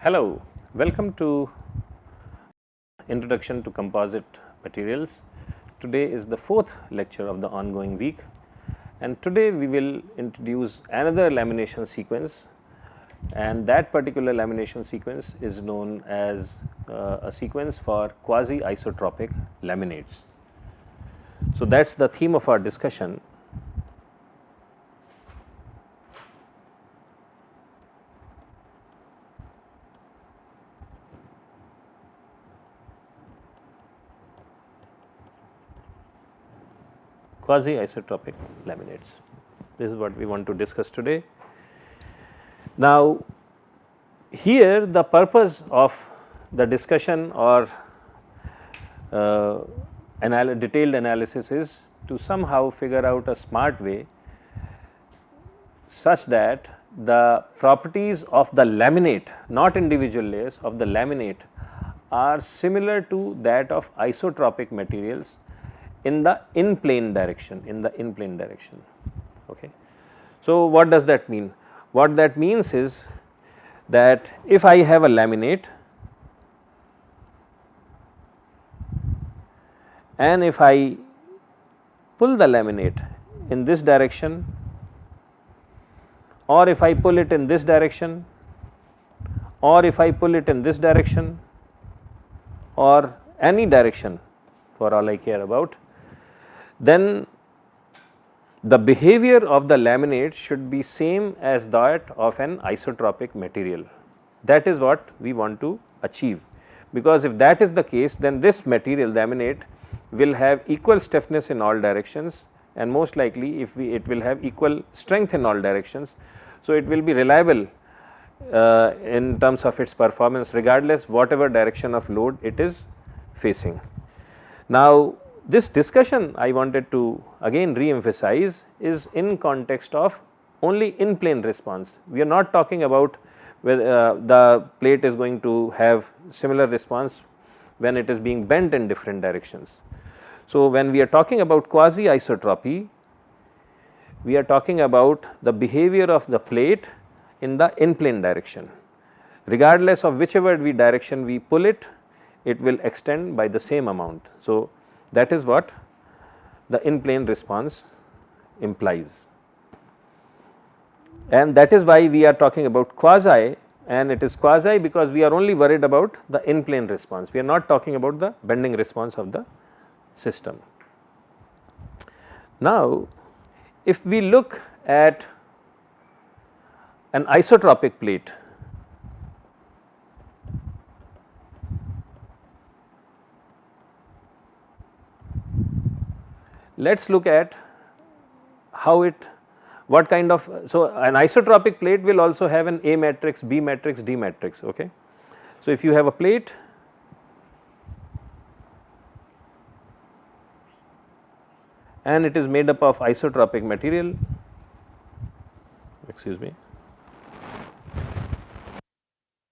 Hello, welcome to Introduction to Composite Materials. Today is the fourth lecture of the ongoing week, and today we will introduce another lamination sequence, and that particular lamination sequence is known as a sequence for quasi-isotropic laminates. So, that is the theme of our discussion. Quasi-isotropic laminates. This is what we want to discuss today. Now, here the purpose of the discussion or detailed analysis is to somehow figure out a smart way such that the properties of the laminate, not individual layers of the laminate, are similar to that of isotropic materials in the in plane direction, Okay. So, what does that mean? What that means is that if I have a laminate and if I pull the laminate in this direction, or if I pull it in this direction, or if I pull it in this direction, or any direction for all I care about, then the behavior of the laminate should be same as that of an isotropic material. That is what we want to achieve, because if that is the case, then this material laminate will have equal stiffness in all directions, and most likely if it will have equal strength in all directions. So, it will be reliable in terms of its performance regardless whatever direction of load it is facing. Now, this discussion I wanted to again re-emphasize is in context of only in plane response. We are not talking about whether the plate is going to have similar response when it is being bent in different directions. So, when we are talking about quasi isotropy, we are talking about the behavior of the plate in the in plane direction. Regardless of whichever direction we pull it, it will extend by the same amount. So, that is what the in plane response implies, and that is why we are talking about quasi, and it is quasi because we are only worried about the in plane response. We are not talking about the bending response of the system. Now, if we look at an isotropic plate, let us look at how what kind of, so an isotropic plate will also have an A matrix, B matrix, D matrix. Okay. So, if you have a plate and it is made up of isotropic material, excuse me.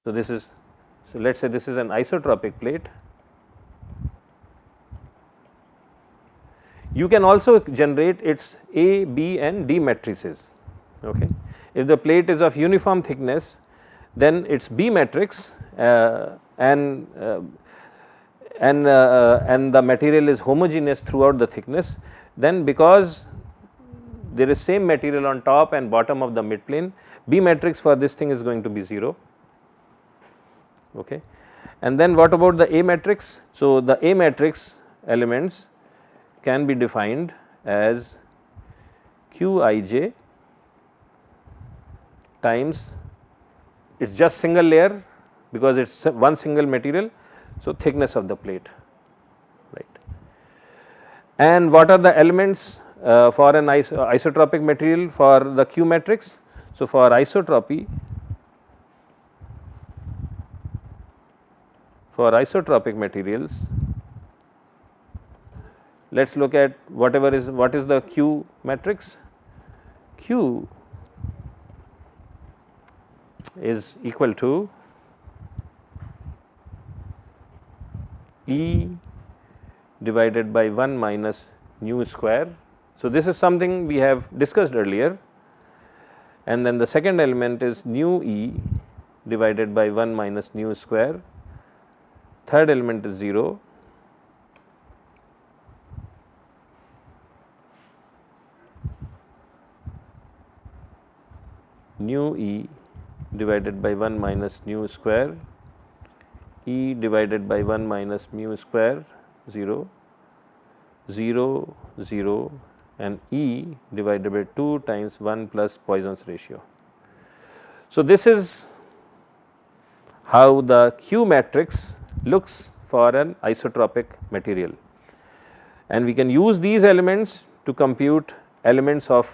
So, this is, so let us say this is an isotropic plate. You can also generate its A, B and D matrices. Okay. If the plate is of uniform thickness, then its B matrix and the material is homogeneous throughout the thickness, then because there is same material on top and bottom of the mid plane, B matrix for this thing is going to be 0. Okay. And then what about the A matrix? So, the A matrix elements can be defined as Qij times, it is just single layer because it is one single material. So, thickness of the plate, right. And what are the elements for an isotropic material for the Q matrix? So, for isotropy, for isotropic materials, let us look at what is the Q matrix. Q is equal to E divided by 1 minus nu square. So, this is something we have discussed earlier, and then the second element is nu E divided by 1 minus nu square, third element is 0, nu E divided by 1 minus nu square, E divided by 1 minus mu square 0, 0, 0 and E divided by 2 times 1 plus Poisson's ratio. So, this is how the Q matrix looks for an isotropic material, and we can use these elements to compute elements of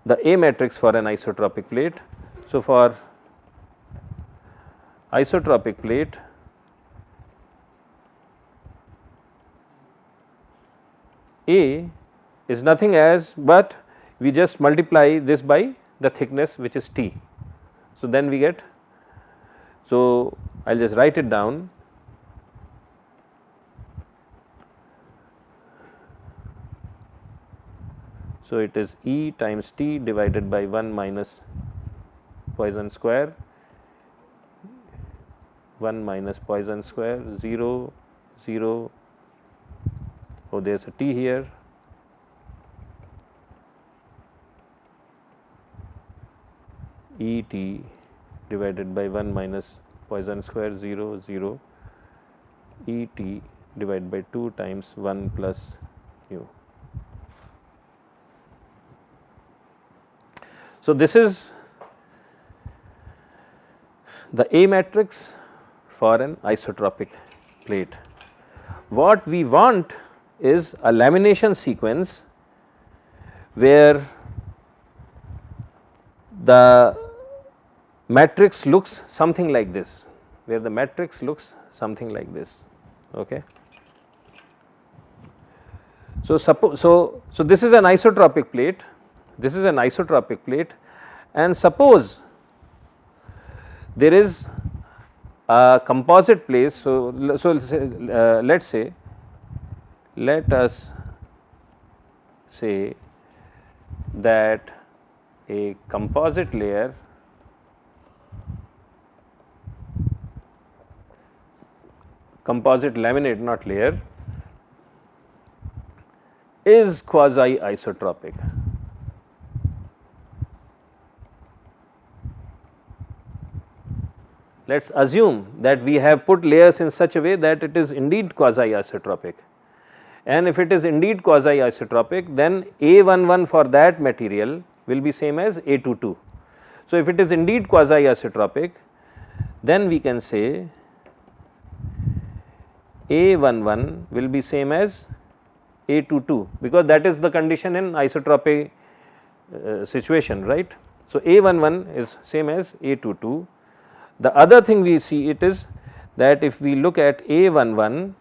the A matrix for an isotropic plate. So, for isotropic plate, A is nothing as but we just multiply this by the thickness which is T. So, then we get, so I will just write it down. So, it is E times T divided by 1 minus Poisson square, 1 minus Poisson square, 0, 0, oh there is a T here, E T divided by 1 minus Poisson square 0, 0, E T divided by 2 times 1 plus mu. So, this is the A matrix for an isotropic plate. What we want is a lamination sequence where the matrix looks something like this, where the matrix looks something like this. Okay. So, so this is an isotropic plate, this is an isotropic plate, and suppose there is a composite plate. So, let us say that a composite layer composite laminate, not layer, is quasi isotropic. Let us assume that we have put layers in such a way that it is indeed quasi isotropic, and if it is indeed quasi isotropic, then A11 for that material will be same as A22. So, if it is indeed quasi isotropic, then we can say A11 will be same as A22, because that is the condition in isotropic situation, right. So, A11 is same as A22. The other thing we see it is that if we look at A11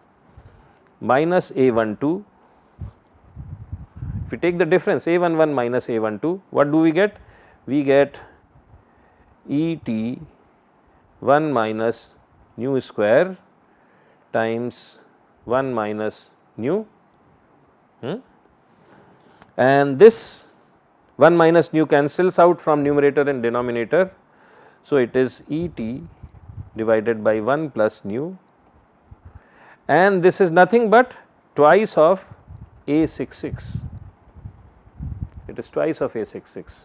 minus A12, if we take the difference A11 minus A12, what do we get? We get ET 1 minus nu square times 1 minus nu, and this 1 minus nu cancels out from numerator and denominator. So, it is E t divided by 1 plus nu, and this is nothing but twice of A66, it is twice of A66.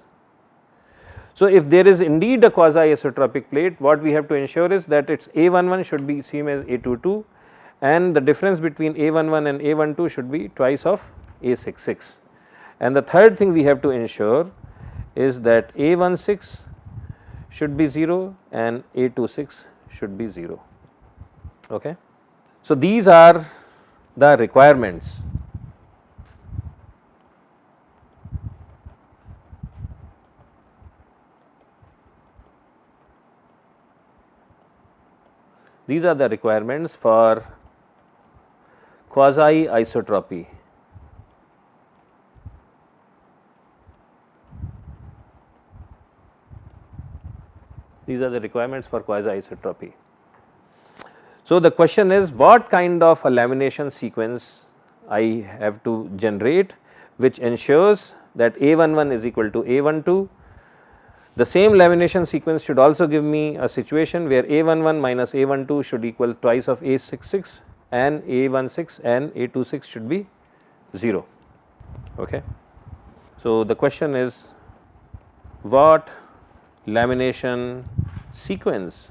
So, if there is indeed a quasi isotropic plate, what we have to ensure is that its A11 should be same as A22, and the difference between A11 and A12 should be twice of A66. And the third thing we have to ensure is that A16 should be 0 and A26 should be 0. Okay. So, these are the requirements. These are the requirements for quasi isotropy. These are the requirements for quasi isotropy. So, the question is, what kind of a lamination sequence I have to generate which ensures that A11 is equal to A12, The same lamination sequence should also give me a situation where A11 minus A12 should equal twice of A66 and A16 and A26 should be 0. Okay. So, the question is, what lamination sequence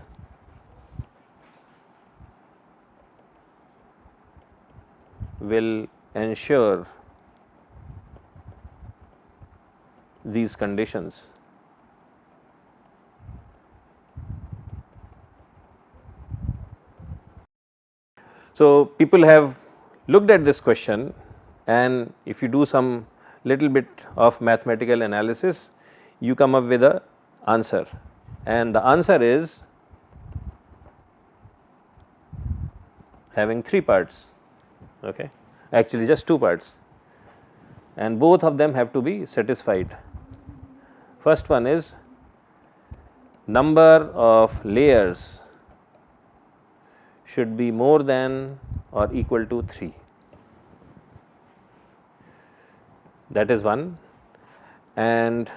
will ensure these conditions? So, people have looked at this question, and if you do some little bit of mathematical analysis, you come up with a answer, and the answer is having 3 parts, okay, actually just 2 parts, and both of them have to be satisfied. First one is number of layers should be more than or equal to 3. That is one. And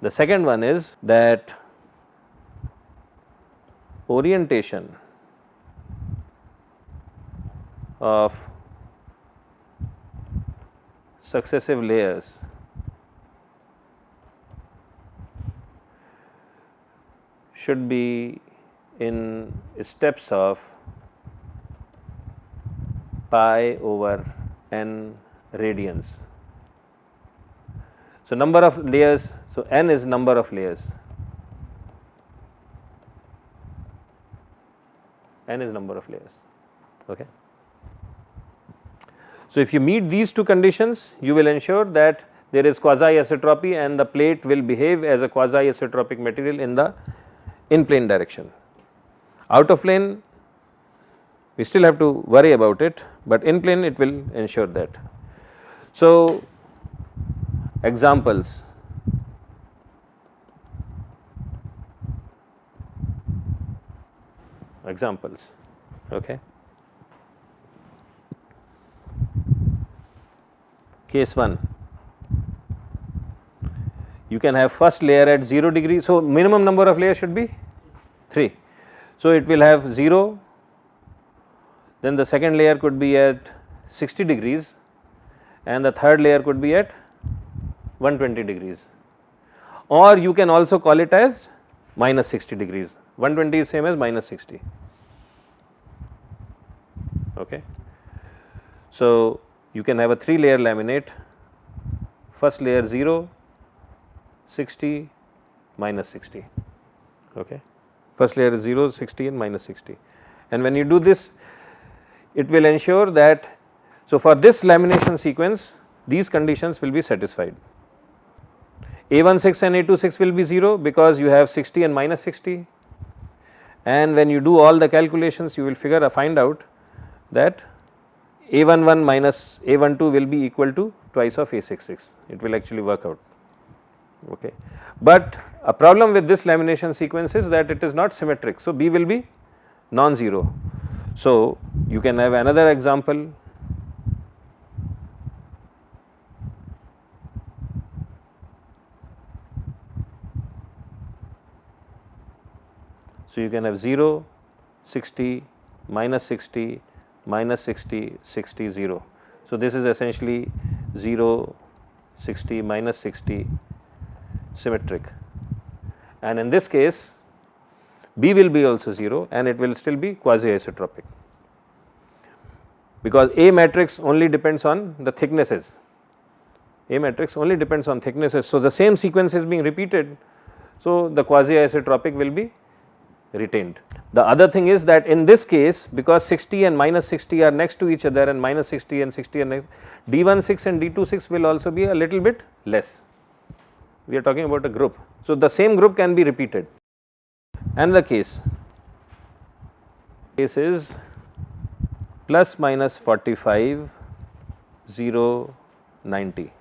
the second one is that orientation of successive layers should be in steps of pi over n radians. So, number of layers, so n is number of layers, n is number of layers. Okay. So, if you meet these 2 conditions, you will ensure that there is quasi isotropy and the plate will behave as a quasi isotropic material in the in plane direction. Out of plane, we still have to worry about it, but in plane it will ensure that. So, examples. Okay. Case 1, you can have first layer at 0 degree. So, minimum number of layers should be 3. So, it will have 0, then the second layer could be at 60 degrees and the third layer could be at 120 degrees, or you can also call it as minus 60 degrees. 120 is same as minus 60. Okay. So, you can have a 3 layer laminate, first layer 0, 60, minus 60. Okay. First layer is 0, 60 and minus 60, and when you do this, it will ensure that, so for this lamination sequence these conditions will be satisfied. A16 and A26 will be 0 because you have 60 and minus 60, and when you do all the calculations you will find out that A11 minus A12 will be equal to twice of A66, it will actually work out. Okay. But a problem with this lamination sequence is that it is not symmetric. So, B will be non-zero. So, you can have another example. So, you can have 0, 60, minus 60, minus 60, 60, 0. So, this is essentially 0, 60, minus 60 symmetric, and in this case B will be also 0 and it will still be quasi isotropic, because A matrix only depends on the thicknesses, A matrix only depends on thicknesses. So, the same sequence is being repeated, so the quasi isotropic will be retained. The other thing is that in this case, because 60 and minus 60 are next to each other and minus 60 and 60 are next, D16 and D26 will also be a little bit less. We are talking about a group. So, the same group can be repeated. Another case is plus minus 45, 0, 90.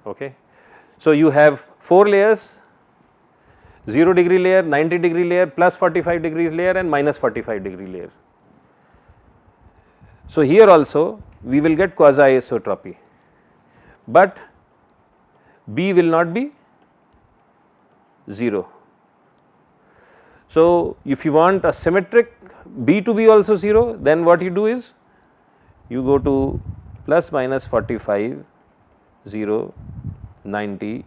Okay. So, you have 4 layers, 0 degree layer, 90 degree layer, plus 45 degrees layer and minus 45 degree layer. So, here also we will get quasi isotropy, but B will not be 0. So, if you want a symmetric B to be also 0, then what you do is you go to plus minus 45, 0, 90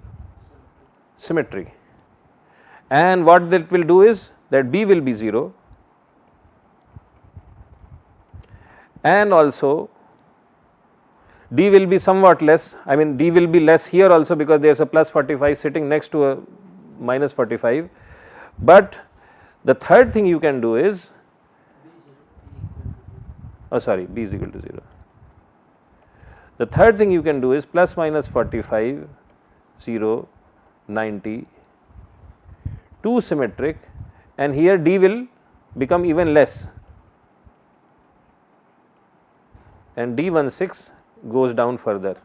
symmetry, and what that will do is that B will be 0 and also D will be somewhat less. I mean, D will be less here also because there is a plus 45 sitting next to a minus 45, but the third thing you can do is, oh sorry, B is equal to 0. The third thing you can do is plus minus 45, 0, 90, 2 symmetric, and here D will become even less, and D16 goes down further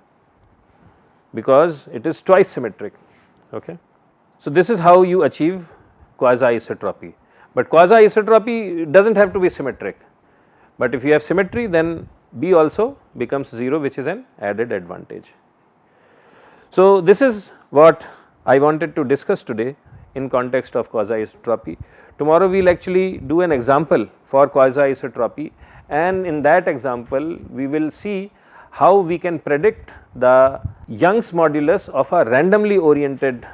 because it is twice symmetric. Okay. So, this is how you achieve quasi isotropy, but quasi isotropy does not have to be symmetric, but if you have symmetry then B also becomes 0, which is an added advantage. So, this is what I wanted to discuss today in context of quasi isotropy. Tomorrow we will actually do an example for quasi isotropy, and in that example we will see how we can predict the Young's modulus of a randomly oriented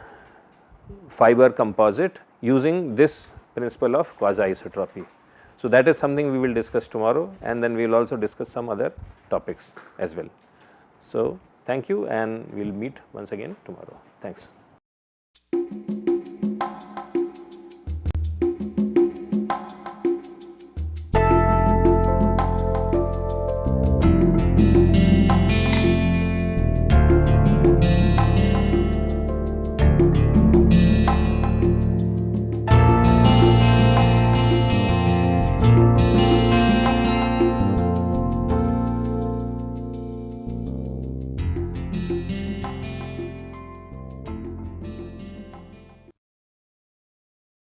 fiber composite using this principle of quasi isotropy. So, that is something we will discuss tomorrow, and then we will also discuss some other topics as well. So, thank you, and we will meet once again tomorrow. Thanks.